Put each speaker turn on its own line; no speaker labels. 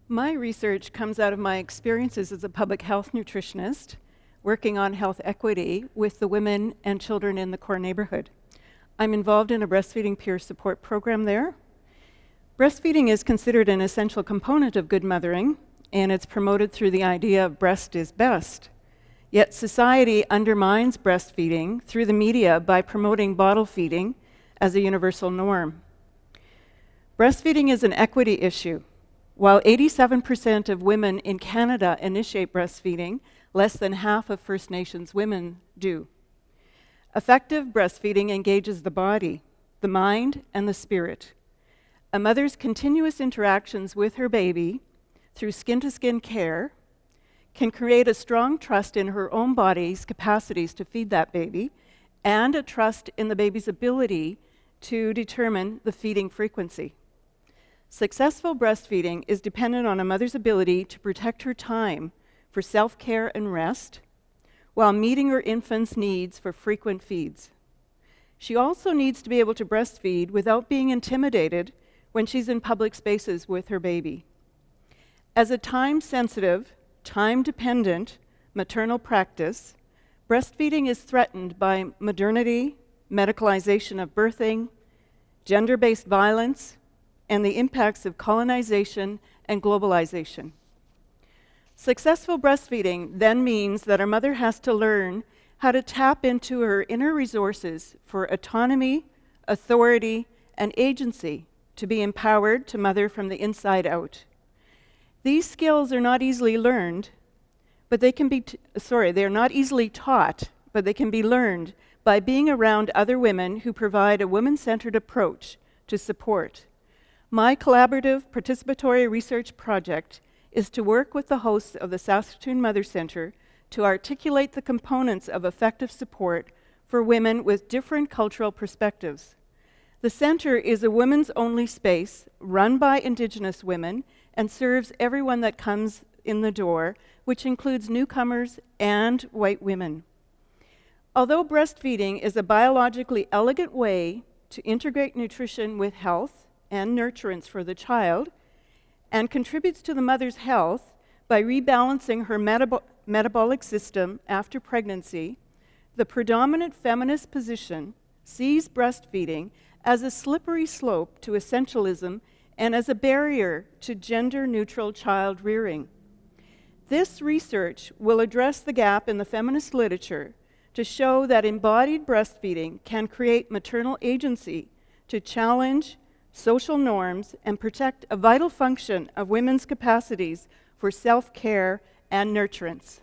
My research comes out of my experiences as a public health nutritionist, working on health equity with the women and children in the core neighborhood. I'm involved in a breastfeeding peer support program there. Breastfeeding is considered an essential component of good mothering, and it's promoted through the idea of breast is best. Yet society undermines breastfeeding through the media by promoting bottle feeding as a universal norm. Breastfeeding is an equity issue. While 87% of women in Canada initiate breastfeeding, less than half of First Nations women do. Effective breastfeeding engages the body, the mind, and the spirit. A mother's continuous interactions with her baby through skin-to-skin care can create a strong trust in her own body's capacities to feed that baby and a trust in the baby's ability to determine the feeding frequency. Successful breastfeeding is dependent on a mother's ability to protect her time for self-care and rest while meeting her infant's needs for frequent feeds. She also needs to be able to breastfeed without being intimidated when she's in public spaces with her baby. As a time-sensitive, time-dependent maternal practice, breastfeeding is threatened by modernity, medicalization of birthing, gender-based violence, and the impacts of colonization and globalization. Successful breastfeeding then means that our mother has to learn how to tap into her inner resources for autonomy, authority, and agency to be empowered to mother from the inside out. These skills are not easily learned, but they can be, they're not easily taught, but they can be learned by being around other women who provide a women-centered approach to support. My collaborative participatory research project is to work with the hosts of the Saskatoon Mother Centre to articulate the components of effective support for women with different cultural perspectives. The centre is a women's-only space run by Indigenous women and serves everyone that comes in the door, which includes newcomers and white women. Although breastfeeding is a biologically elegant way to integrate nutrition with health and nurturance for the child, and contributes to the mother's health by rebalancing her metabolic system after pregnancy, the predominant feminist position sees breastfeeding as a slippery slope to essentialism and as a barrier to gender-neutral child rearing. This research will address the gap in the feminist literature to show that embodied breastfeeding can create maternal agency to challenge social norms and protect a vital function of women's capacities for self-care and nurturance.